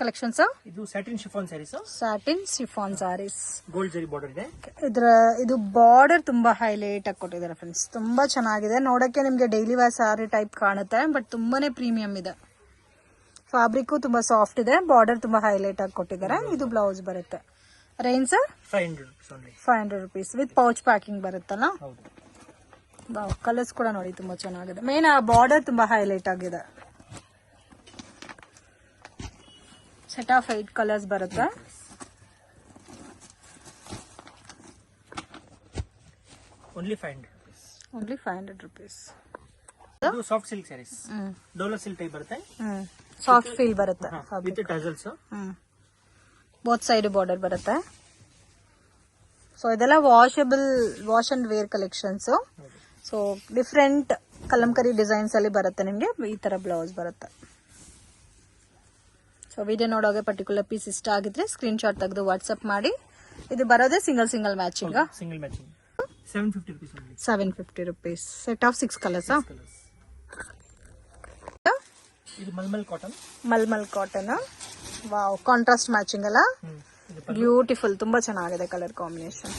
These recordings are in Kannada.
ಕಲೆಕ್ಷನ್ಸ್. ಇದು satin chiffon sarees. Satin chiffon sarees, gold zari border ಇದೆ. ಇದು ಬಾರ್ಡರ್ ತುಂಬಾ ಹೈಲೈಟ್ ಆಗಿ ಕೊಟ್ಟಿದ್ದಾರೆ ಫ್ರೆಂಡ್ಸ್. ತುಂಬಾ ಚೆನ್ನಾಗಿದೆ ನೋಡಕ್ಕೆ, ನಿಮ್ಗೆ ಡೈಲಿ ವೇರ್ ಸ್ಯಾರಿ ಟೈಪ್ ಕಾಣುತ್ತೆ, ಬಟ್ ತುಂಬಾನೇ ಪ್ರೀಮಿಯಂ ಇದೆ. ಫ್ಯಾಬ್ರಿಕ್ ತುಂಬಾ ಸಾಫ್ಟ್ ಇದೆ, ಬಾರ್ಡರ್ ತುಂಬಾ ಹೈಲೈಟ್ ಆಗಿ ಕೊಟ್ಟಿದ್ದಾರೆ. ಇದು ಬ್ಲೌಸ್ ಬರುತ್ತೆ. Range sir 500 rupees with pouch packing ಬರುತ್ತಲ್ಲ. ಕಲರ್ಸ್ ಕೂಡ ನೋಡಿ ತುಂಬಾ ಚೆನ್ನಾಗಿದೆ. ಮೇನ್ ಆ ಬಾರ್ಡರ್ ತುಂಬಾ ಹೈಲೈಟ್ ಆಗಿದೆ. ಸೆಟ್ ಆಫ್ 8 ಕಲರ್ಸ್ ಬರುತ್ತೆ. Only 500 rupees. ಇದು soft silk sarees, dola silk type ಬರುತ್ತೆ. ಸಾಫ್ಟ್ ಫೀಲ್ ಬರುತ್ತೆ with tassels. Both side border ಬರುತ್ತೆ. ಸೊ ಇದೆಲ್ಲ wash and wear collections. So different Kalamkari designs ಅಲ್ಲಿ ಬರುತ್ತೆ. ನಿಮ್ಗೆ ಈ ತರ ಬ್ಲೌಸ್ ಬರುತ್ತೆ. ಸೊ ವಿಡಿಯೋ ನೋಡೋಕೆ ಪರ್ಟಿಕ್ಯುಲರ್ ಪೀಸ್ ಇಷ್ಟ ಆಗಿದ್ರೆ ಸ್ಕ್ರೀನ್ ಶಾಟ್ ತೆಗೆದು ವಾಟ್ಸ್ಆಪ್ ಮಾಡಿ. ಇದು ಬರೋದೇ single matching. 750 rupees. Set of 6 colours. ಇದು mulmul cotton. Wow, contrast matching ಅಲ್ಲ, ಬ್ಯೂಟಿಫುಲ್. ತುಂಬಾ ಚೆನ್ನಾಗಿದೆ ಕಲರ್ ಕಾಂಬಿನೇಷನ್.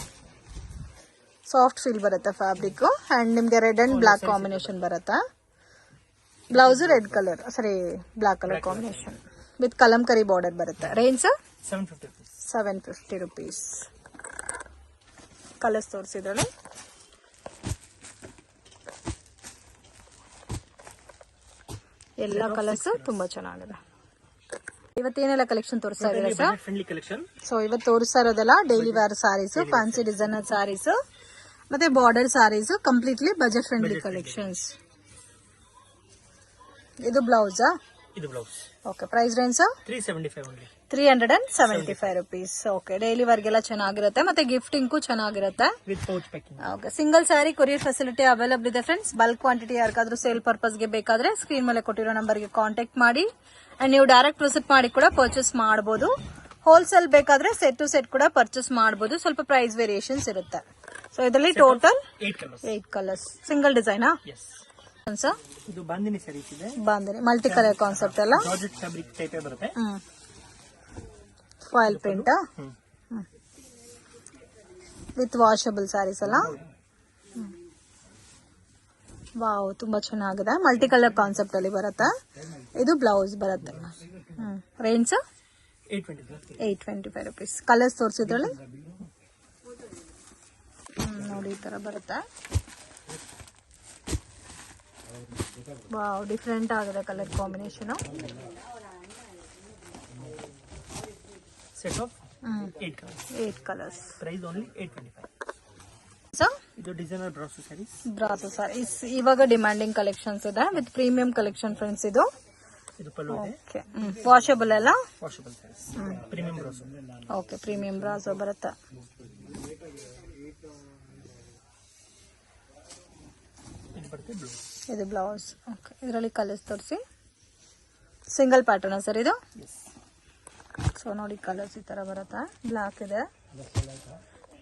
ಸಾಫ್ಟ್ ಫೀಲ್ ಬರುತ್ತೆ ಫ್ಯಾಬ್ರಿಕ್. ಅಂಡ್ ನಿಮ್ಗೆ ರೆಡ್ ಅಂಡ್ ಬ್ಲಾಕ್ ಕಾಂಬಿನೇಷನ್ ಬರುತ್ತೆ. Blouse red colour, black colour combination with Kalamkari border ಬರುತ್ತೆ. Range 750 rupees. ಕಲರ್ಸ್ ತೋರಿಸಿದ್ರಲ್ಲಿ ಎಲ್ಲ ಕಲರ್ಸ್ ತುಂಬಾ ಚೆನ್ನಾಗಿದೆ. ಇವತ್ತೇನೆಲ್ಲ ಕಲೆಕ್ಷನ್ ತೋರಿಸ್ತಾ ಇದ್ದಾರೆ ಸರ್? ಸೊ ಇವತ್ತು ತೋರಿಸ್ತಾ ಇರೋದೆಲ್ಲ daily wear sarees, fancy designer sarees ಮತ್ತೆ border sarees, completely budget friendly collections. ಇದು blouse. Okay, price range 375 rupees. Okay, daily ವರ್ಗೆಲ್ಲ ಚೆನ್ನಾಗಿರುತ್ತೆ ಮತ್ತೆ ಗಿಫ್ಟಿಂಗ್ ಚೆನ್ನಾಗಿರುತ್ತೆ. Okay, single saree courier facility available ಇದೆ ಫ್ರೆಂಡ್ಸ್. ಬಲ್ಕ್ ಕ್ವಾಂಟಿಟಿ ಯಾರಿಗಾದ್ರೂ ಸೇಲ್ ಪರ್ಪಸ್ಗೆ ಬೇಕಾದ್ರೆ ಸ್ಕ್ರೀನ್ ಮೇಲೆ ಕೊಟ್ಟಿರೋ ನಂಬರ್ಗೆ ಕಾಂಟ್ಯಾಕ್ಟ್ ಮಾಡಿ. ಅಂಡ್ ನೀವು ಡೈರೆಕ್ಟ್ ವಿಸಿಟ್ ಮಾಡಿ ಕೂಡ ಪರ್ಚೇಸ್ ಮಾಡಬಹುದು. ಹೋಲ್ಸೇಲ್ ಬೇಕಾದ್ರೆ ಸೆಟ್ ಟು ಸೆಟ್ ಕೂಡ ಪರ್ಚೇಸ್ ಮಾಡಬಹುದು. ಸ್ವಲ್ಪ ಪ್ರೈಸ್ ವೇರಿಯೇಷನ್ಸ್ ಇರುತ್ತೆ. ಸೊ ಇದರಲ್ಲಿ ಟೋಟಲ್ 8 ಕಲರ್ಸ್. ಸಿಂಗಲ್ ಡಿಸೈನಾ? ಇದು ಬಾಂದಿನಿ ಸ್ಯಾರೀಸ್ ಇದೆ. ಬಾಂದಿನಿ ಮಲ್ಟಿ ಕಲರ್ ಕಾನ್ಸೆಪ್ಟ್ ಅಲ್ಲ, ಜಾರ್ಜೆಟ್ ಫ್ಯಾಬ್ರಿಕ್ ಟೈಪ್ ಬರುತ್ತೆ. Foil print with washable sarees ಅಲ್ಲ. ವಾವ್, ತುಂಬಾ ಚೆನ್ನಾಗಿದೆ. ಮಲ್ಟಿ ಕಲರ್ ಕಾನ್ಸೆಪ್ಟ್ ಅಲ್ಲಿ ಬರುತ್ತೆ. ಇದು ಬ್ಲೌಸ್ ಬರುತ್ತೆ. Range 825 rupees. ಕಲರ್ಸ್ ತೋರಿಸಿದ್ರಲ್ಲಿ ನೋಡಿ ಈ ತರ ಬರುತ್ತೆ. ವಾವ್, ಡಿಫ್ರೆಂಟ್ ಆಗಿದೆ colour combination. Set of 8 colours. Price only 825. ಇದು ಡಿಸೈನರ್ ಬ್ರಾಸೋ ಸ್ಯಾರೀಸ್. ಇವಾಗ ಡಿಮ್ಯಾಂಡಿಂಗ್ ಕಲೆಕ್ಷನ್ಸ್ ಇದೆ ವಿತ್ ಪ್ರೀಮಿಯಂ ಕಲೆಕ್ಷನ್ ಫ್ರೆಂಡ್ಸ್. ಇದು ಪಲ್ಲು ಇದೆ. ವಾಷಬಲ್ ಅಲ್ಲ, washable sarees. Premium brasso. Okay, premium brasso ಬರುತ್ತೆ. ಇದು ಬ್ಲೌಸ್. ಓಕೆ, ಇದರಲ್ಲಿ ಕಲರ್ಸ್ ತೋರಿಸಿ. ಸಿಂಗಲ್ ಪ್ಯಾಟರ್ನ್ ಸರ್ ಇದು. ಸೊ ನೋಡಿ ಕಲರ್ಸ್ ಈ ತರ ಬರುತ್ತೆ. ಬ್ಲಾಕ್ ಇದೆ,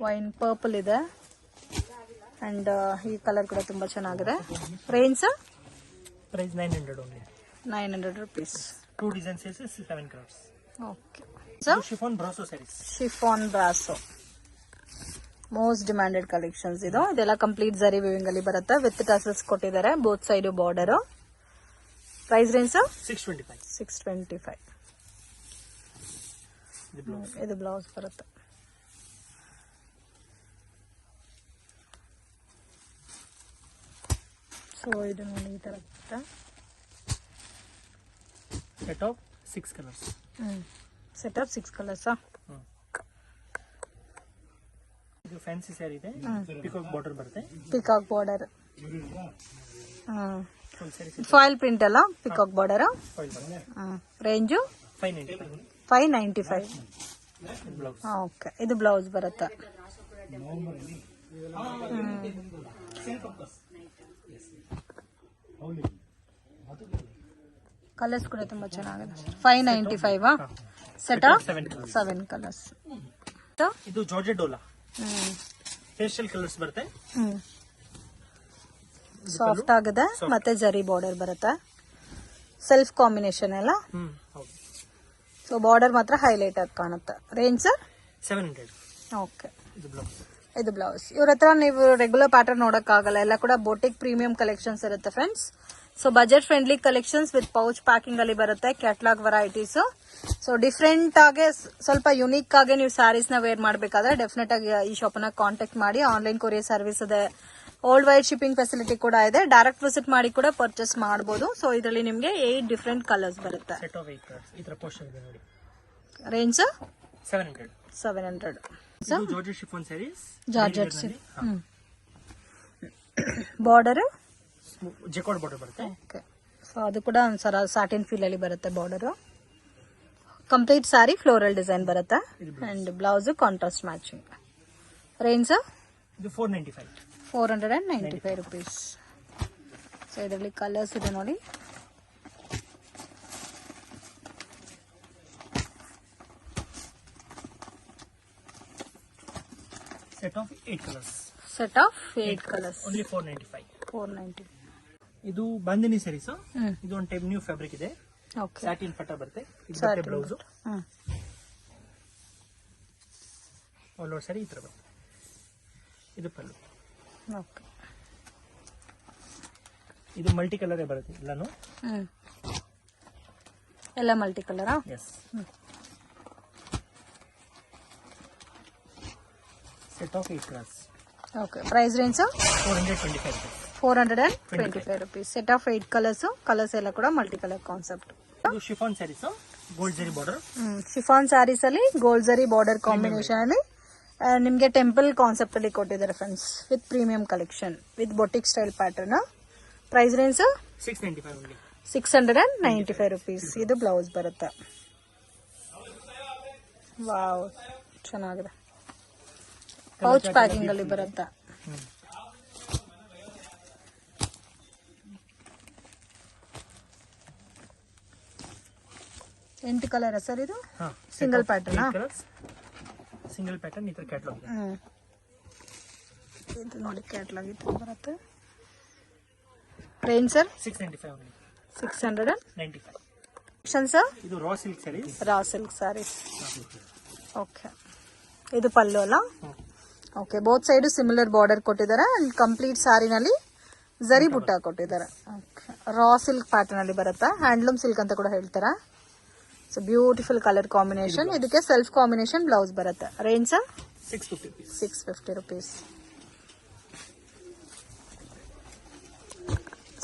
ವೈನ್ ಪರ್ಪಲ್ ಇದೆ, ಅಂಡ್ ಈ ಕಲರ್ ಕೂಡ ತುಂಬಾ ಚೆನ್ನಾಗಿದೆ. Range price 900 rupees. 2 ಡಿಸೈನ್ಸ್ ಇದೆ, 7 colours. Okay sir, chiffon brasso sarees. Chiffon brasso most demanded collections ಇದು. ಇದೆಲ್ಲ ಕಂಪ್ಲೀಟ್ ಜರಿ ವಿವಿಂಗ್ ಅಲ್ಲಿ ಬರುತ್ತೆ ವಿತ್ ಟಸಲ್ಸ್ ಕೊಟ್ಟಿದ್ದಾರೆ. Both side border. Price range 625. ಇದು ಬ್ಲೌಸ್ ಬರುತ್ತೆ. ಸೊ ಇದು ನೋಡಿ ಈ ತರ ಬರುತ್ತೆ. Set of 6 colours. Set of 6 colours. ಇದು ಫ್ಯಾನ್ಸಿ ಸ್ಯಾರಿ ಇದೆ. ಪಿಕಾಕ್ ಬಾರ್ಡರ್ ಬರುತ್ತೆ. Peacock border. ಫಾಯಿಲ್ ಪ್ರಿಂಟ್ ಅಲ್ಲ, ಪಿಕಾಕ್ ಬಾರ್ಡರ್. ರೇಂಜ್ 595. ಓಕೆ, ಇದು ಬ್ಲೌಸ್ ಬರುತ್ತೆ. ಕಲರ್ಸ್ ಕೂಡ ತುಂಬಾ ಚೆನ್ನಾಗಿದೆ. 595 ಸೆಟ್ ಆಫ್ 7 ಕಲರ್ಸ್. ಇದು ಜಾರ್ಜೆಟ್ ಡೋಲಾ ಫೇಶಿಯಲ್ ಕಲರ್ಸ್ ಬರುತ್ತೆ. ಸಾಫ್ಟ್ ಆಗಿದೆ ಮತ್ತೆ ಜರಿ ಬಾರ್ಡರ್ ಬರುತ್ತೆ. ಸೆಲ್ಫ್ ಕಾಂಬಿನೇಷನ್ ಎಲ್ಲ. ಸೊ ಬಾರ್ಡರ್ ಮಾತ್ರ ಹೈಲೈಟ್ ಆಗಿ ಕಾಣುತ್ತೆ. Range sir 700. ಓಕೆ. ಇದು ಬ್ಲೌಸ್. ಇದು ಬ್ಲೌಸ್. ಇವ್ರ ಹತ್ರ ನೀವು ರೆಗ್ಯುಲರ್ ಪ್ಯಾಟರ್ನ್ ನೋಡಕ್ಕಾಗಲ್ಲ, ಎಲ್ಲ ಕೂಡ ಬೋಟಿಕ್ ಪ್ರೀಮಿಯಂ ಕಲೆಕ್ಷನ್ಸ್ ಇರುತ್ತೆ friends. So budget friendly collections with pouch packing ಅಲ್ಲಿ ಬರುತ್ತೆ. Catalogue varieties. ಸೊ ಡಿಫ್ರೆಂಟ್ ಆಗಿ ಸ್ವಲ್ಪ ಯುನೀಕ್ ಆಗಿ ನೀವು ಸ್ಯಾರೀಸ್ ನ ವೇರ್ ಮಾಡಬೇಕಾದ್ರೆ ಡೆಫಿನೆಟ್ ಆಗಿ ಈ ಶಾಪ್ ನ ಕಾಂಟ್ಯಾಕ್ಟ್ ಮಾಡಿ. ಆನ್ಲೈನ್ ಕೊರಿಯರ್ ಸರ್ವಿಸ್ ಇದೆ, ವರ್ಲ್ಡ್ ವೈಡ್ ಶಿಪ್ಪಿಂಗ್ ಫೆಸಿಲಿಟಿ ಕೂಡ ಇದೆ. ಡೈರೆಕ್ಟ್ ವಿಸಿಟ್ ಮಾಡಿ ಕೂಡ ಪರ್ಚೇಸ್ ಮಾಡಬಹುದು. ಸೊ ಇದರಲ್ಲಿ ನಿಮಗೆ 8 ಡಿಫ್ರೆಂಟ್ ಕಲರ್ಸ್ ಬರುತ್ತೆ. Set of 8 colours. ಈ ತರ ಪೋರ್ಷನ್ ಇದೆ ನೋಡಿ. ರೇಂಜ್ 700. 700. ಇದು georgette chiffon sarees. Georgette border jacquard border ಬರುತ್ತೆ. ಓಕೆ. ಸೊ ಅದು ಕೂಡ ಒಂದ್ಸಲ ಸಾಟಿನ್ ಫೀಲ್ ಅಲ್ಲಿ ಬರುತ್ತೆ border. Complete sari floral design ಬರುತ್ತೆ and blouse contrast matching. Range ಇದು 495. 495 rupees. ಸೊ ಇದರಲ್ಲಿ ಕಲರ್ಸ್ ಇದೆ ನೋಡಿ. Set of 8 colours. Set of 8 colours. Only 495. 490. ಇದು ಬಾಂದಿನಿ ಸ್ಯಾರೀಸ್. ಇದು ಒಂದು ಟೈಪ್ ನ್ಯೂ ಫ್ಯಾಬ್ರಿಕ್ ಇದೆ. ಓಕೆ. ಸ್ಯಾಟಿನ್ ಪಟ್ಟ ಬರುತ್ತೆ. ಇದು ಬರುತ್ತೆ ಬ್ಲೌಸ್. ಆಲ್ ಓವರ್ ಸ್ಯಾರಿ ಈ ತರ ಬರುತ್ತೆ. ಇದು ಪಲ್ಲು. ಓಕೆ. ಇದು ಮಲ್ಟಿ ಕಲರ್ ಬರುತ್ತೆ ಎಲ್ಲಾನು. ಎಲ್ಲ ಮಲ್ಟಿ ಕಲರಾ? Yes. Set of 8 colours. Okay. Price range 425. 425 rupees. Set of 8 colours. Colours ಎಲ್ಲ ಕೂಡ ಮಲ್ಟಿ ಕಲರ್ ಕಾನ್ಸೆಪ್ಟ್. ಇದು chiffon sarees. Gold zari border. Chiffon sarees ಅಲ್ಲಿ ಗೋಲ್ಡ್ ಜರಿ ಬಾರ್ಡರ್ ಕಾಂಬಿನೇಷನ್ ಅಲ್ಲಿ ನಿಮ್ಗೆ ಟೆಂಪಲ್ ಕಾನ್ಸೆಪ್ಟ್ ಅಲ್ಲಿ ಕೊಟ್ಟಿದ್ದಾರೆ friends. With premium collection with boutique style pattern. Price range 695 only. 695 rupees. ಇದು ಬ್ಲೌಸ್ ಬರುತ್ತೆ. ವಾವ್, ಚೆನ್ನಾಗಿದೆ. ಪೌಚ್ ಪ್ಯಾಕಿಂಗ್ ಅಲ್ಲಿ ಬರುತ್ತೆ. ಎಂಟು ಕಲರ್ ಸರ್ ಇದು? Single pattern. ಸಿಂಗಲ್ ಪ್ಯಾಟರ್ನ್ ಈ ತರ ಕ್ಯಾಟಲಾಗ್ ಇದೆ. ಇದು ನೋಡಿ ಕ್ಯಾಟಲಾಗ್ ಇದು ಬರುತ್ತೆ. Range sir 695 only. 695. ಸರ್ ಇದು raw silk sarees. Raw silk sarees. Okay. ಇದು ಪಲ್ಲು ಅಲ್ಲ? Okay. Both side similar border ಕೊಟ್ಟಿದ್ದಾರೆ ಅಂಡ್ ಕಂಪ್ಲೀಟ್ ಸ್ಯಾರಿನಲ್ಲಿ ಜರಿ ಬುಟ್ಟ ಕೊಟ್ಟಿದ್ದಾರೆ. ರಾ ಸಿಲ್ಕ್ ಪ್ಯಾಟರ್ನ್ ಅಲ್ಲಿ ಬರುತ್ತೆ. ಹ್ಯಾಂಡ್ಲೂಮ್ ಸಿಲ್ಕ್ ಅಂತ ಕೂಡ ಹೇಳ್ತಾರೆ. So beautiful colour combination. ಇದಕ್ಕೆ ಸೆಲ್ಫ್ ಕಾಂಬಿನೇಷನ್ ಬ್ಲೌಸ್ ಬರುತ್ತೆ. Range 650 rupees.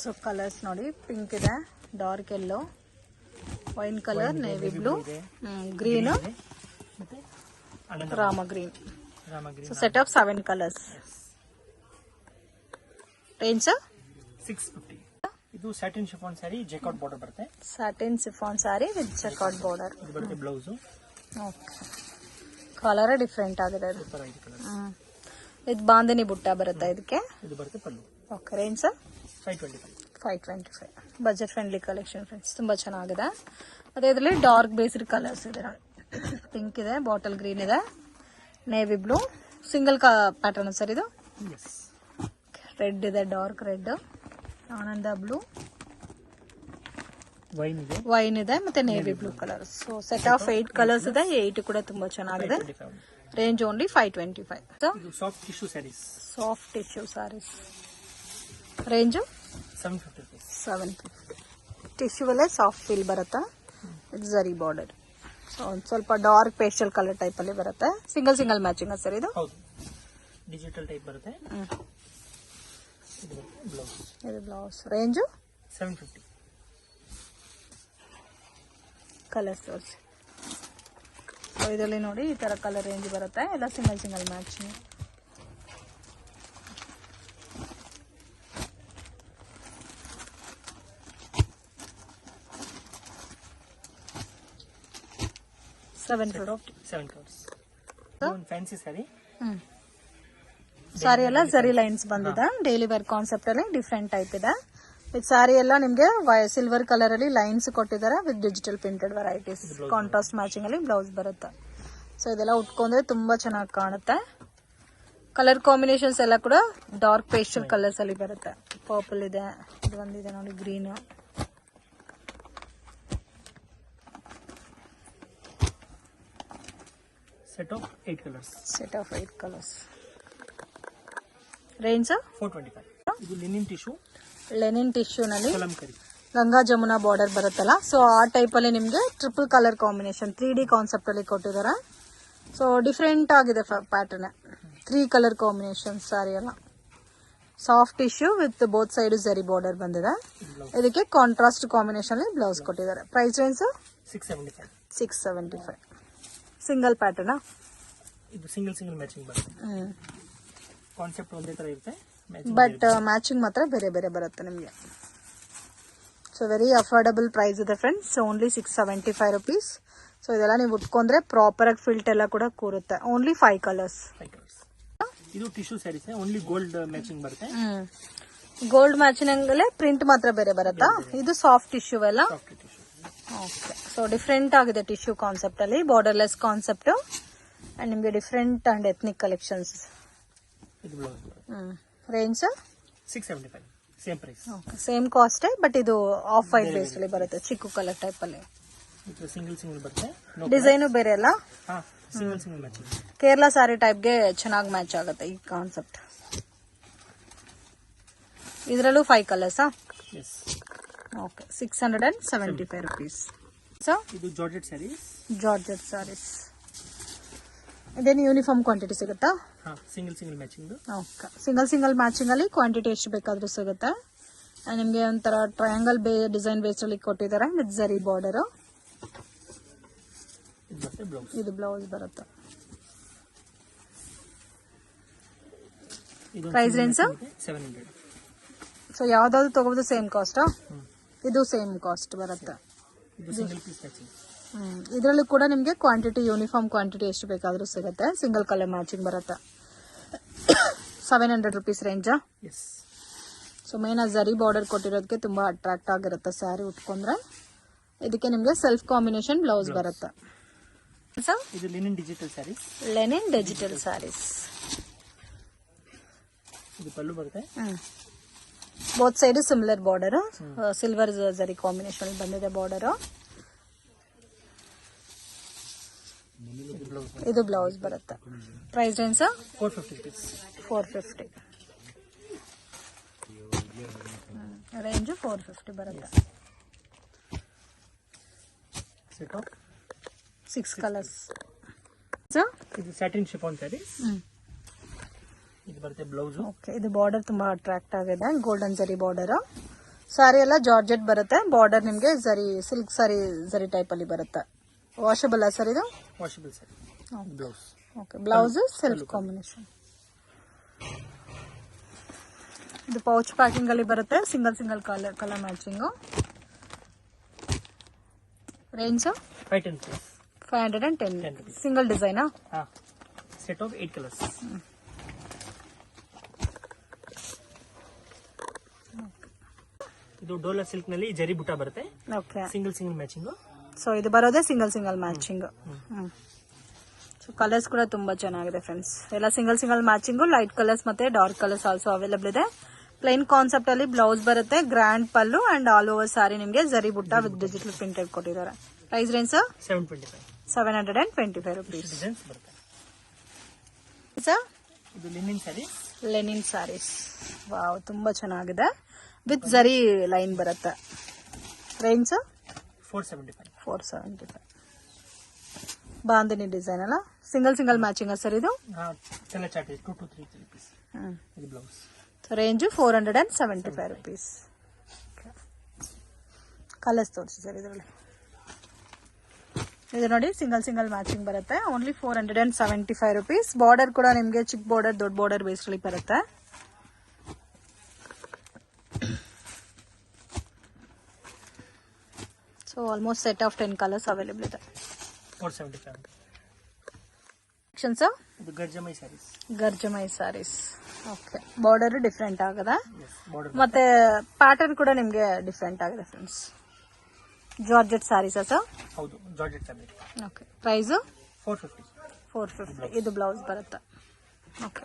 ಸೊ ಕಲರ್ಸ್ ನೋಡಿ. ಪಿಂಕ್ ಇದೆ, dark yellow, wine colour, navy blue, green, Rama green. So set of 7 colours. Range 650. ಇದು satin chiffon saree jacquard border ಬರುತ್ತೆ. Satin chiffon saree with jacquard border. ಇದು ಬರುತ್ತೆ ಬ್ಲೌಸ್. ಓಕೆ. ಕಲರ್ ಡಿಫ್ರೆಂಟ್ ಆಗಿದೆ ಇದು. ಇದು ಬಾಂದಿನಿ ಬುಟ್ಟ ಬರುತ್ತೆ ಇದಕ್ಕೆ. ಇದು ಬರುತ್ತೆ pallu. Okay. Range 525. Budget friendly collection friends. ತುಂಬಾ ಚೆನ್ನಾಗಿದೆ. ಅದೇ ಇದರಲ್ಲಿ ಡಾರ್ಕ್ ಬೇಸ್ಡ್ ಕಲರ್ಸ್ ಇದೆ. ಪಿಂಕ್ ಇದೆ, ಬಾಟಲ್ ಗ್ರೀನ್ ಇದೆ, navy blue. Single pattern sir ಇದು. ರೆಡ್ ಇದೆ, dark red, Ananda blue, wine ಇದೆ ಮತ್ತೆ navy blue colour. So set of 8 colours ಇದೆ. 8 ಕೂಡ ತುಂಬಾ ಚೆನ್ನಾಗಿದೆ. Range only 525. Soft tissue sarees. Soft tissue sarees. Range 750. Tissue ಅಲ್ಲೇ ಸಾಫ್ಟ್ ಫೀಲ್ ಬರುತ್ತೆ. ಜರಿ ಬಾರ್ಡರ್. ಸೊ ಒಂದು ಸ್ವಲ್ಪ ಡಾರ್ಕ್ ಪೇಸ್ಟಲ್ ಕಲರ್ ಟೈಪ್ ಅಲ್ಲಿ ಬರುತ್ತೆ. ಸಿಂಗಲ್ ಮ್ಯಾಚಿಂಗ್ ಸರ್ ಇದು? ಹೌದು. ಡಿಜಿಟಲ್ ಟೈಪ್ ಬರುತ್ತೆ. ಇದು ಬ್ಲೌಸ್. ರೇಂಜ್ 750. ಕಲರ್ ತೋರಿಸಿ. ಇದರಲ್ಲಿ ನೋಡಿ ಈ ತರ ಕಲರ್ ರೇಂಜ್ ಬರುತ್ತೆ. ಎಲ್ಲ single matching. $7 crores. Fancy saree. Sari ಎಲ್ಲ ಜರಿ ಲೈನ್ಸ್ ಬಂದಿದೆ. ಡೈಲಿ ವೇರ್ ಕಾನ್ಸೆಪ್ಟ್ ಅಲ್ಲಿ ಡಿಫ್ರೆಂಟ್ ಟೈಪ್ ಇದೆ. ವಿತ್ ಸಾರಿ ಎಲ್ಲ ನಿಮ್ಗೆ ಸಿಲ್ವರ್ ಕಲರ್ ಅಲ್ಲಿ ಲೈನ್ಸ್ ಕೊಟ್ಟಿದ್ದಾರೆ with digital printed varieties. Contrast matching ಅಲ್ಲಿ ಬ್ಲೌಸ್ ಬರುತ್ತೆ. ಸೊ ಇದೆಲ್ಲ ಉಟ್ಕೊಂಡ್ರೆ ತುಂಬಾ ಚೆನ್ನಾಗಿ ಕಾಣುತ್ತೆ. ಕಲರ್ ಕಾಂಬಿನೇಷನ್ಸ್ ಎಲ್ಲ ಕೂಡ ಡಾರ್ಕ್ ಪೇಸ್ಟಲ್ ಕಲರ್ಸ್ ಅಲ್ಲಿ ಬರುತ್ತೆ. ಪರ್ಪಲ್ ಇದೆ, ಇದು ಒಂದಿದೆ ನೋಡಿ green. Set of 8 colours. Set of 8 colours. Range 425. ಇದು ಲಿನಿನ್ ಟಿಶ್ಯೂ, ಲೆನಿನ್ ಟಿಶ್ಯೂನಲ್ಲಿ ಕಲಂಕರಿ ಗಂಗಾ ಜಮುನಾ ಬಾರ್ಡರ್ ಬರುತ್ತಲ್ಲ, ಸೊ ಆ ಟೈಪಲ್ಲಿ ನಿಮಗೆ ಟ್ರಿಪಲ್ ಕಲರ್ ಕಾಂಬಿನೇಷನ್ 3D ಕಾನ್ಸೆಪ್ಟಲ್ಲಿ ಕೊಟ್ಟಿದ್ದಾರೆ. ಸೊ ಡಿಫ್ರೆಂಟ್ ಆಗಿದೆ ಪ್ಯಾಟರ್ನ್. 3 ಕಲರ್ ಕಾಂಬಿನೇಷನ್ ಸಾರಿ ಎಲ್ಲ. Soft tissue with both side zari border ಬಂದಿದೆ. ಇದಕ್ಕೆ ಕಾಂಟ್ರಾಸ್ಟ್ ಕಾಂಬಿನೇಷನ್ ಬ್ಲೌಸ್ ಕೊಟ್ಟಿದ್ದಾರೆ. Price range 675. 675. Single pattern. ಇದು ಸಿಂಗಲ್ ಮ್ಯಾಚಿಂಗ್ ಬರುತ್ತೆ. ಕಾನ್ಸೆಪ್ಟ್ ಒಂದೇ ತರ ಇರುತ್ತೆ, ಬಟ್ ಮ್ಯಾಚಿಂಗ್ ಮಾತ್ರ ಬೇರೆ ಬೇರೆ ಬರುತ್ತೆ ನಿಮಗೆ. ಸೊ ವೆರಿ ಅಫೋರ್ಡಬಲ್ ಪ್ರೈಸ್ ಇದೆ ಫ್ರೆಂಡ್ಸ್, ಓನ್ಲಿ 675 ರುಪೀಸ್. ಸೊ ಇದೆಲ್ಲ ನೀವು ಉಟ್ಕೊಂಡ್ರೆ ಪ್ರಾಪರ್ ಆಗಿ ಫಿಲ್ಟ್ ಎಲ್ಲ ಕೂಡ ಕೂರುತ್ತೆ. Only 5 colours. ಇದು tissue sarees, only gold matching ಬರುತ್ತೆ. ಗೋಲ್ಡ್ ಮ್ಯಾಚಿಂಗ್ ಪ್ರಿಂಟ್ ಮಾತ್ರ ಬೇರೆ ಬರುತ್ತಾ? ಇದು ಸಾಫ್ಟ್ ಟಿಶ್ಯೂ ಎಲ್ಲ. ಓಕೆ, ಸೊ ಡಿಫ್ರೆಂಟ್ ಆಗಿದೆ ಟಿಶ್ಯೂ ಕಾನ್ಸೆಪ್ಟ್ ಅಲ್ಲಿ, ಬಾರ್ಡರ್ಲೆಸ್ ಕಾನ್ಸೆಪ್ಟ್ ಅಂಡ್ ನಿಮಗೆ ಡಿಫ್ರೆಂಟ್ ಅಂಡ್ ಎಥ್ನಿಕ್ ಕಲೆಕ್ಷನ್ಸ್. ಇದು blouse. Range 675, same price. Same cost, but ಇದು ಆಫ್ ವೈಟ್ ಬೇಸ್ ಅಲ್ಲಿ ಬರುತ್ತೆ, ಚಿಕ್ಕು ಕಲರ್ ಟೈಪ್ ಅಲ್ಲಿ. ಇದು ಸಿಂಗಲ್ ಬರುತ್ತೆ. ಡಿಸೈನು ಬೇರೆ ಅಲ್ಲ, ಸಿಂಗಲ್ ಮ್ಯಾಚಿಂಗ್. ಕೇರಳ ಸಾರಿ ಟೈಪ್ಗೆ ಚೆನ್ನಾಗಿ ಮ್ಯಾಚ್ ಆಗುತ್ತೆ ಈ ಕಾನ್ಸೆಪ್ಟ್. ಇದರಲ್ಲೂ 5 colours. Yes. Okay, 675 rupees. So ಇದು ಜಾರ್ಜೆಟ್ ಸ್ಯಾರೀಸ್. ಜಾರ್ಜೆಟ್ ಸಾರೀಸ್. ಇದೇನು ಯೂನಿಫಾರ್ಮ್ ಕ್ವಾಂಟಿಟಿ ಸಿಗುತ್ತಾ? Single matching. Okay, single matching ಅಲ್ಲಿ ಕ್ವಾಂಟಿಟಿ ಎಷ್ಟು ಬೇಕಾದ್ರೂ ಸಿಗುತ್ತೆ. ನಿಮಗೆ ಒಂಥರ ಟ್ರಯಾಂಗಲ್ ಡಿಸೈನ್ ಬೇಸ್ ಅಲ್ಲಿ ಕೊಟ್ಟಿದ್ದಾರೆ ವಿತ್ ಜರಿ ಬಾರ್ಡರ್. ಇದು ಬ್ಲೌಸ್ ಬರುತ್ತೆ. Price range 700. ಸೊ ಯಾವ್ದಾದ್ರು ತಗೋಬಹುದು ಸೇಮ್ ಕಾಸ್ಟ್. ಇದು ಸೇಮ್ ಕಾಸ್ಟ್ ಬರುತ್ತೆ. ಇದರಲ್ಲೂ ಕೂಡ ನಿಮಗೆ ಕ್ವಾಂಟಿಟಿ ಯೂನಿಫಾರ್ಮ್ ಕ್ವಾಂಟಿಟಿ ಎಷ್ಟು ಬೇಕಾದ್ರೂ ಸಿಗುತ್ತೆ. ಸಿಂಗಲ್ ಕಲರ್ ಮ್ಯಾಚಿಂಗ್ ಬರುತ್ತೆ. 700 ರುಪೀಸ್ ರೇಂಜ್. ಸೊ ಮೇನ್ ಜರಿ ಬಾರ್ಡರ್ ಕೊಟ್ಟಿರೋದಕ್ಕೆ ತುಂಬಾ ಅಟ್ರಾಕ್ಟ್ ಆಗಿರುತ್ತೆ ಸ್ಯಾರಿ ಉಟ್ಕೊಂಡ್ರೆ. ಇದಕ್ಕೆ ನಿಮಗೆ ಸೆಲ್ಫ್ ಕಾಂಬಿನೇಷನ್ ಬ್ಲೌಸ್ ಬರುತ್ತೆ. ಇದು linen digital sarees. Linen digital sarees. ಇದು ಪಲ್ಲು ಬರುತ್ತೆ. Both side similar border, silver zari combination ಬಂದಿದೆ ಬಾರ್ಡರ್. ಇದು ಬ್ಲೌಸ್ ಬರುತ್ತೆ. Price range 450. ರೇಂಜ್ 450 ಬರುತ್ತೆ. 6 ಕಲರ್ಸ್. ಇದು ಸ್ಯಾಟಿನ್ ಶಿಫಾನ್ ಸ್ಯಾರೀಸ್. ಇದು ಬರುತ್ತೆ ಬ್ಲೌಸ್. ಓಕೆ, ಇದು ಬಾರ್ಡರ್ ತುಂಬಾ ಅಟ್ರಾಕ್ಟ್ ಆಗಿದೆ, ಗೋಲ್ಡನ್ ಜರಿ ಬಾರ್ಡರ್. ಸಾರಿ ಎಲ್ಲ ಜಾರ್ಜೆಟ್ ಬರುತ್ತೆ. ಬಾರ್ಡರ್ ನಿಮಗೆ ಜರಿ ಸಿಲ್ಕ್ ಸಾರಿ ಜರಿ ಟೈಪ್ ಅಲ್ಲಿ ಬರುತ್ತೆ. ವಾಷಬಲ್ ಸರ್ ಇದು? Washable sir. Blouse. Okay, blouse self combination. ಇದು ಪೌಚ್ ಪ್ಯಾಕಿಂಗ್ ಅಲ್ಲಿ ಬರುತ್ತೆ. Single colour matching. Range 510. Single design. Set of 8 colours. ಇದು ಡೋಲಾ ಸಿಲ್ಕ್ ನಲ್ಲಿ ಜರಿ ಬುಟ್ಟ ಬರುತ್ತೆ. Okay, single matching. Single so ಇದು ಬರೋದೇ ಸಿಂಗಲ್ ಮ್ಯಾಚಿಂಗ್. ಸೊ ಕಲರ್ಸ್ ಕೂಡ ತುಂಬಾ ಚೆನ್ನಾಗಿದೆ ಫ್ರೆಂಡ್ಸ್. ಎಲ್ಲ ಸಿಂಗಲ್ ಮ್ಯಾಚಿಂಗು. ಲೈಟ್ ಕಲರ್ಸ್ ಮತ್ತೆ ಡಾರ್ಕ್ ಕಲರ್ಸ್ ಆಲ್ಸೋ ಅವೈಲೇಬಲ್ ಇದೆ. ಪ್ಲೈನ್ ಕಾನ್ಸೆಪ್ಟ್ ಅಲ್ಲಿ ಬ್ಲೌಸ್ ಬರುತ್ತೆ, grand pallu and all over sari ನಿಮಗೆ zari butta with digital printed ಕೊಟ್ಟಿದ್ದಾರೆ. Price range 725 rupees. ಇದು linen sarees. Linen sarees. Wow, ತುಂಬಾ ಚೆನ್ನಾಗಿದೆ. ವಿತ್ ಜರಿ ಲೈನ್ ಬರುತ್ತೆ. ರೇಂಜ್ 475. ಬಾಂದಿನಿ ಡಿಸೈನ್ ಅಲ್ಲ, ಸಿಂಗಲ್ ಮ್ಯಾಚಿಂಗ್ ಸರ್ ಇದು. Range 475 rupees. ಕಲರ್ಸ್ ತೋರಿಸಿ ಸರ್ ಇದರಲ್ಲಿ. ಇದು ನೋಡಿ ಸಿಂಗಲ್ ಮ್ಯಾಚಿಂಗ್ ಬರುತ್ತೆ. Only 475 rupees. ಬಾರ್ಡರ್ ಕೂಡ ನಿಮಗೆ ಚಿಕ್ಕ ಬಾರ್ಡರ್ ದೊಡ್ಡ ಬಾರ್ಡರ್ ಬೇಸ್ಲಿ ಬರುತ್ತೆ. So almost set of 10 colours available ಇದೆ. 475. ಇದು ಗರ್ಜಮೈ ಸ್ಯಾರೀಸ್. ಓಕೆ, ಬಾರ್ಡರ್ ಡಿಫ್ರೆಂಟ್ ಆಗದ ಮತ್ತೆ ಪ್ಯಾಟರ್ನ್ ಕೂಡ ನಿಮ್ಗೆ ಡಿಫ್ರೆಂಟ್ ಆಗಿದೆ ಫ್ರೆಂಡ್ಸ್. Georgette sarees sir? ಹೌದು, ಜಾರ್ಜೆಟ್ ಫ್ಯಾಬ್ರಿಕ್. Okay, price 450. ಇದು ಬ್ಲೌಸ್ ಬರುತ್ತೆ. ಓಕೆ,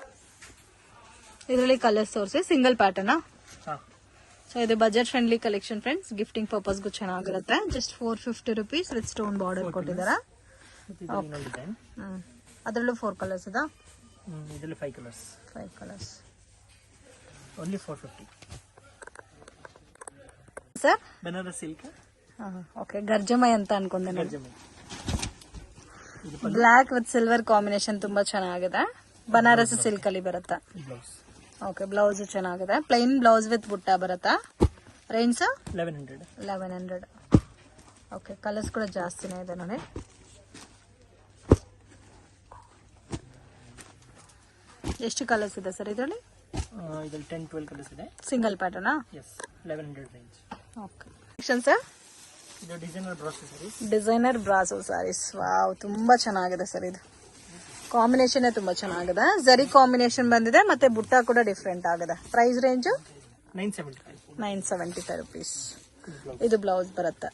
ಇದರಲ್ಲಿ ಕಲರ್ಸ್ ತೋರಿಸಿ. Single pattern. ಸೊ ಇದು budget friendly collection friends. Gifting ಪರ್ಪಸ್ಗೂ ಚೆನ್ನಾಗಿರುತ್ತೆ. Just 450 rupees with stone border ಕೊಟ್ಟಿದ್ದಾರೆ. ಅದರಲ್ಲೂ 4 ಕಲರ್ಸ್ ಇದಾ? ಇದರಲ್ಲಿ 5 colours. 5 colours. Only 450 sir. Banaras silk. Okay, ಗರ್ಜಮೈ ಅಂತ ಅನ್ಕೊಂಡೆ ನಾನು. ಗರ್ಜಮೈ. ಬ್ಲ್ಯಾಕ್ ವಿತ್ ಸಿಲ್ವರ್ ಕಾಂಬಿನೇಷನ್ ತುಂಬಾ ಚೆನ್ನಾಗಿದೆ. ಬನಾರಸ್ ಸಿಲ್ಕ್ ಅಲ್ಲಿ ಬರುತ್ತಾ? ಬ್ಲೌಸ್. ಓಕೆ, ಬ್ಲೌಸ್ ಚೆನ್ನಾಗಿದೆ. ಪ್ಲೈನ್ ಬ್ಲೌಸ್ ವಿತ್ ಬುಟ್ಟ ಬರುತ್ತಾ? ರೇಂಜ್ 1100. ಓಕೆ, ಕಲರ್ಸ್ ಕೂಡ ಜಾಸ್ತಿನೇ ಇದೆ ನೋಡಿ. ಎಷ್ಟು ಕಲರ್ಸ್ ಇದೆ ಸರ್ ಇದರಲ್ಲಿ? ಇದರಲ್ಲಿ 10-12 ಕಲರ್ಸ್ ಇದೆ. ಸಿಂಗಲ್ ಪ್ಯಾಟರ್ನಾ? Yes, 1100 range. Okay sir. ಇದು designer brasso sarees. Designer brasso sarees. Wow, ತುಂಬಾ ಚೆನ್ನಾಗಿದೆ ಸರ್. ಇದು ಕಾಂಬಿನೇಷನ್ ತುಂಬಾ ಚೆನ್ನಾಗಿದೆ. ಜರಿ ಕಾಂಬಿನೇಷನ್ ಬಂದಿದೆ ಮತ್ತೆ ಬುಟ್ಟ ಕೂಡ ಡಿಫ್ರೆಂಟ್ ಆಗಿದೆ. Price range 975 rupees. ಇದು ಬ್ಲೌಸ್ ಬರುತ್ತೆ.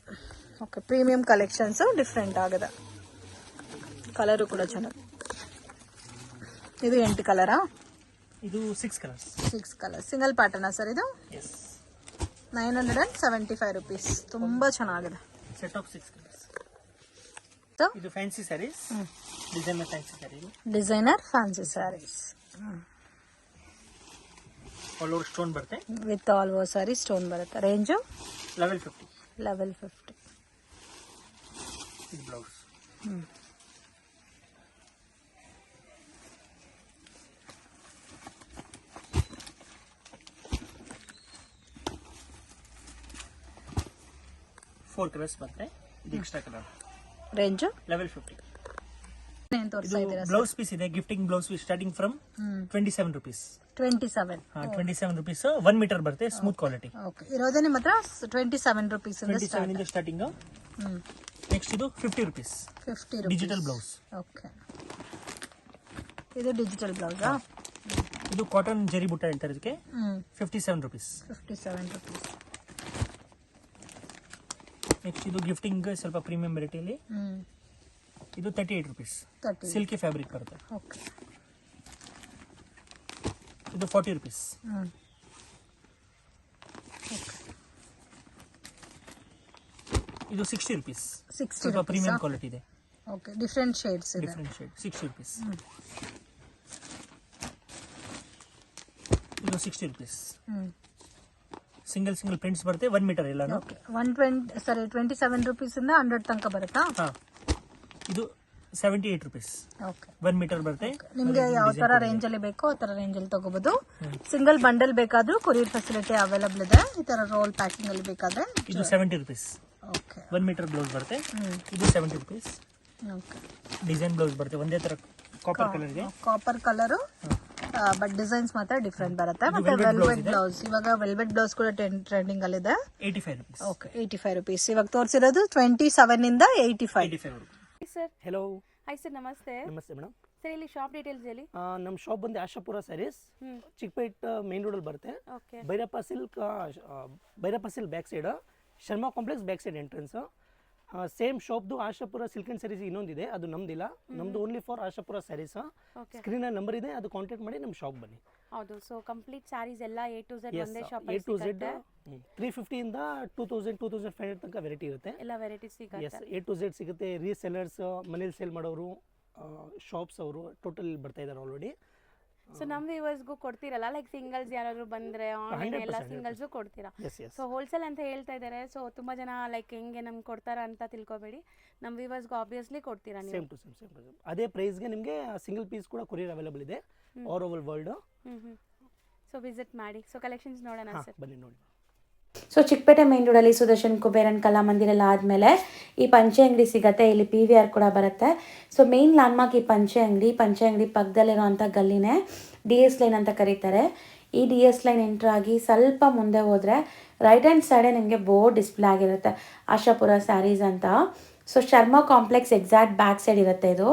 ಓಕೆ, ಪ್ರೀಮಿಯಂ ಕಲೆಕ್ಷನ್ಸ್ ಡಿಫ್ರೆಂಟ್ ಆಗಿದೆ. ಕಲರು ಕೂಡ ಚೆನ್ನಾಗಿ. ಇದು 8 ಕಲರಾ? ಇದು 6 ಕಲರ್ಸ್. 6 ಕಲರ್ಸ್. ಸಿಂಗಲ್ ಪ್ಯಾಟರ್ನಾ ಸರ್ ಇದು? ಎಸ್. 975 rupees. ತುಂಬಾ ಚೆನ್ನಾಗಿದೆ. Set of 6 colours. ಸೊ ಇದು fancy sarees. Designer fancy saree. Designer fancy sarees all over stone ಬರುತ್ತೆ. With all over saree stone ಬರುತ್ತೆ. ರೇಂಜು 1150. ಇದು ಬ್ಲೌಸ್. ಫೋರ್ ಕಲರ್ಸ್ ಬರುತ್ತೆ. ಇದು ಎಕ್ಸ್ಟ್ರಾ ಕಲರ್. ರೇಂಜು 1150. ಏನ್ ತೋರಿಸ್ತಾ ಇದ್ದೀರಾ? ಬ್ಲೌಸ್ ಪೀಸ್ ಇದೆ. Gifting blouse starting from 27 rupees. 27 rupees 1 metre ಬರುತ್ತೆ. Smooth quality. ಓಕೆ, ಇರೋದೇ ನಿಮ್ಮ ಹತ್ರ 27 rupees ಇಂದ 27 ಇಂದ ಸ್ಟಾರ್ಟಿಂಗ್. ನೆಕ್ಸ್ಟ್ ಇದು 50 rupees. 50 rupees digital blouse. Okay, ಇದು ಡಿಜಿಟಲ್ ಬ್ಲೌಸಾ? ಇದು ಕಾಟನ್ ಜರಿ ಬುಟ್ಟ ಹೇಳ್ತಾರೆ ಇದಕ್ಕೆ. 57 rupees. 57 rupees. ನೆಕ್ಸ್ಟ್ ಇದು ಗಿಫ್ಟಿಂಗ್ ಸ್ವಲ್ಪ ಪ್ರೀಮಿಯಂ ವೆರೈಟಿಯಲ್ಲಿ. ಇದು 38 rupees. ಸಿಲ್ಕಿ ಫ್ಯಾಬ್ರಿಕ್ ಬರುತ್ತೆ. ಓಕೆ, ಇದು 40 rupees. ಇದು 60 rupees. ಸ್ವಲ್ಪ ಪ್ರೀಮಿಯಂ ಕ್ವಾಲಿಟಿ ಇದೆ. ಓಕೆ, ಡಿಫರೆಂಟ್ ಶೇಡ್ಸ್ ಇದೆ. Different shade. 60 rupees. ಇದು 60 rupees. ಸಿಂಗಲ್ ಪ್ರಿಂಟ್ಸ್ ಬರುತ್ತೆ. 1 ಮೀಟರ್ ಎಲ್ಲ. ಓಕೆ, 27 rupees ಇಂದ 100 ತನಕ ಬರುತ್ತಾ? ಇದು 78 rupees. ಓಕೆ, 1 ಮೀಟರ್ ಬರುತ್ತೆ. ನಿಮ್ಗೆ ಯಾವ ತರ ರೇಂಜ್ ಅಲ್ಲಿ ಬೇಕೋ ಆ ತರ ರೇಂಜ್ ಅಲ್ಲಿ ತಗೋಬಹುದು. ಸಿಂಗಲ್ ಬಂಡಲ್ ಬೇಕಾದ್ರೂ ಕೊರಿಯರ್ ಫೆಸಿಲಿಟಿ ಅವೈಲಬಲ್ ಇದೆ. ಈ ತರ ರೋಲ್ ಪ್ಯಾಕಿಂಗ್ ಅಲ್ಲಿ ಬೇಕಾದ್ರೆ ಇದು 70 rupees. ಓಕೆ, 1 ಮೀಟರ್ ಬ್ಲೌಸ್ ಬರುತ್ತೆ. ಇದು 70 rupees. ಓಕೆ, ಡಿಸೈನ್ ಬ್ಲೌಸ್ ಬರುತ್ತೆ. ಒಂದೇ ತರ ಕಾಪರ್ ಕಲರ್ ಇದೆ. ಕಾಪರ್ ಕಲರ್ ಬಟ್ ಡಿಸೈನ್ಸ್ ಮಾತ್ರ ಡಿಫ್ರೆಂಟ್ ಬರುತ್ತೆ. ಮತ್ತೆ ವೆಲ್ವೆಟ್ ಬ್ಲೌಸ್. ಇವಾಗ ವೆಲ್ವೆಟ್ ಬ್ಲೌಸ್ ಕೂಡ ಟ್ರೆಂಡಿಂಗ್ ಅಲ್ಲಿ ಇದೆ. 85 rupees. Okay, 85 rupees. ಇವಾಗ ತೋರಿಸಿರೋದು 27 ಇಂದ 85 rupees. Sir. Hello. Hi sir, ನಮಸ್ತೆ. ನಮಸ್ತೆ ಮೇಡಮ್. ಸರ್, ಇಲ್ಲಿ ಶಾಪ್ ಡೀಟೇಲ್ಸ್ ಹೇಳಿ. ನಮ್ಮ ಶಾಪ್ ಬಂದು ಆಶಾಪುರ ಸ್ಯಾರೀಸ್, ಚಿಕ್ಕಪೇಟ್ ಮೇನ್ ರೋಡಲ್ಲಿ ಬರುತ್ತೆ. Okay. Bhairappa silk back side, Sharma complex back side entrance. Same ಶಾಪ್ದು ಆಶಾಪುರ ಸಿಲ್ಕ್ ಅಂಡ್ ಸ್ಯಾರೀಸ್ ಇನ್ನೊಂದಿದೆ, ಅದು ನಮ್ದಿಲ್ಲ. ನಮ್ದು only for Ashapura sarees. Screen number ಇದೆ, ಅದು ಕಾಂಟ್ಯಾಕ್ಟ್ ಮಾಡಿ ನಮ್ಮ ಶಾಪ್ ಬನ್ನಿ. ಹೌದು. ಸೊ ಕಂಪ್ಲೀಟ್ ಸ್ಯಾರೀಸ್ ಎಲ್ಲ A to Z ಒಂದೇ ಶಾಪ್ A to Z 350 ಇಂದ 2500 ತನಕ ವೆರೈಟಿ ಇರುತ್ತೆ. ಎಲ್ಲ ವೆರೈಟೀಸ್ ಸಿಗುತ್ತೆ. A to Z ಸಿಗುತ್ತೆ. ರೀಸೆಲ್ಲರ್ಸ್, ಮನೇಲಿ ಸೇಲ್ ಮಾಡೋರು, ಶಾಪ್ಸ್ ಅವರು ಟೋಟಲ್ ಬರ್ತಾ ಇದ್ದಾರೆ ಆಲ್ರೆಡಿ. ಸೊ ನಮ್ಮ ವ್ಯೂವರ್ಸ್ಗೂ ಕೊಡ್ತೀರಲ್ಲ, ಲೈಕ್ ಸಿಂಗಲ್ಸ್ ಯಾರಾದ್ರು ಬಂದ್ರೆ ಆನ್ಲೈನ್ ಎಲ್ಲ ಸಿಂಗಲ್ಸು ಕೊಡ್ತೀರಾ? ಸೊ ಹೋಲ್ಸೇಲ್ ಅಂತ ಹೇಳ್ತಾ ಇದ್ದಾರೆ. ಸೊ ತುಂಬಾ ಜನ ಲೈಕ್ ಹೆಂಗೆ ನಮ್ಗೆ ಕೊಡ್ತಾರ ಅಂತ ತಿಳ್ಕೊಬೇಡಿ. ನಮ್ಮ ವ್ಯೂವರ್ಸ್ಗೂ ಆಬ್ವಿಯಸ್ಲಿ ಕೊಡ್ತೀರಾ ನೀವು? Same to same. ಅದೇ ಪ್ರೈಸ್ಗೆ ನಿಮಗೆ ಸಿಂಗಲ್ ಪೀಸ್ ಕೂಡ ಕೊರಿಯರ್ ಅವೈಲೇಬಲ್ ಇದೆ all over world. So visit ಮಾಡಿ. ಸೊ ಕಲೆಕ್ಷನ್ಸ್ ನೋಡೋಣ ಸರ್. ಬನ್ನಿ ನೋಡಿ. ಸೊ ಚಿಕ್ಕಪೇಟೆ ಮೇನ್ ರೋಡಲ್ಲಿ ಸುದರ್ಶನ್ ಕುಬೇರನ್ ಕಲಾಮಂದಿರ ಎಲ್ಲ ಆದಮೇಲೆ ಈ ಪಂಚೆ ಅಂಗಡಿ ಸಿಗುತ್ತೆ. ಇಲ್ಲಿ PVR ಕೂಡ ಬರುತ್ತೆ. ಸೊ ಮೇನ್ ಲ್ಯಾಂಡ್ಮಾರ್ಕ್ ಈ ಪಂಚೆ ಅಂಗಡಿ ಪಕ್ಕದಲ್ಲಿರುವಂಥ ಗಲ್ಲಿನೇ DS ಲೈನ್ ಅಂತ ಕರೀತಾರೆ. ಈ DS ಲೈನ್ ಎಂಟ್ರ್ ಆಗಿ ಸ್ವಲ್ಪ ಮುಂದೆ ಹೋದರೆ ರೈಟ್ ಹ್ಯಾಂಡ್ ಸೈಡೇ ನಿಮಗೆ ಬೋರ್ಡ್ ಡಿಸ್ಪ್ಲೇ ಆಗಿರುತ್ತೆ, ಆಶಾಪುರ ಸ್ಯಾರೀಸ್ ಅಂತ. So Sharma complex exact back side ಇರುತ್ತೆ ಇದು.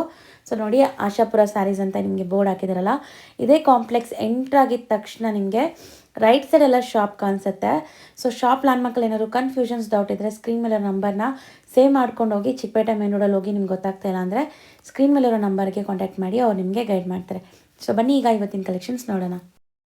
ಸೊ ನೋಡಿ, ಆಶಾಪುರ ಸ್ಯಾರೀಸ್ ಅಂತ ನಿಮಗೆ ಬೋರ್ಡ್ ಹಾಕಿದಾರಲ್ಲ, ಇದೇ ಕಾಂಪ್ಲೆಕ್ಸ್ ಎಂಟ್ರ್ ಆಗಿದ ತಕ್ಷಣ ನಿಮಗೆ ರೈಟ್ ಸೈಡ್ ಎಲ್ಲ ಶಾಪ್ ಕಾಣಿಸುತ್ತೆ. ಸೊ ಶಾಪ್ ಲ್ಯಾಂಡ್ಮಾರ್ಕಲ್ಲಿ ಏನಾದ್ರು ಕನ್ಫ್ಯೂಷನ್ಸ್ ಡೌಟ್ ಇದ್ದರೆ ಸ್ಕ್ರೀನ್ ಮೇಲೆ ನಂಬರ್ನ ಸೇವ್ ಮಾಡ್ಕೊಂಡು ಹೋಗಿ. ಚಿಕ್ಕಪೇಟೆ ಮೇನ್ ರೋಡಲ್ಲಿ ಹೋಗಿ ನಿಮ್ಗೆ ಗೊತ್ತಾಗ್ತಾ ಇಲ್ಲ ಅಂದರೆ ಸ್ಕ್ರೀನ್ ಮೇಲಿರೋ ನಂಬರ್ಗೆ ಕಾಂಟ್ಯಾಕ್ಟ್ ಮಾಡಿ, ಅವ್ರು ನಿಮಗೆ ಗೈಡ್ ಮಾಡ್ತಾರೆ. ಸೊ ಬನ್ನಿ ಈಗ ಇವತ್ತಿನ ಕಲೆಕ್ಷನ್ಸ್ ನೋಡೋಣ.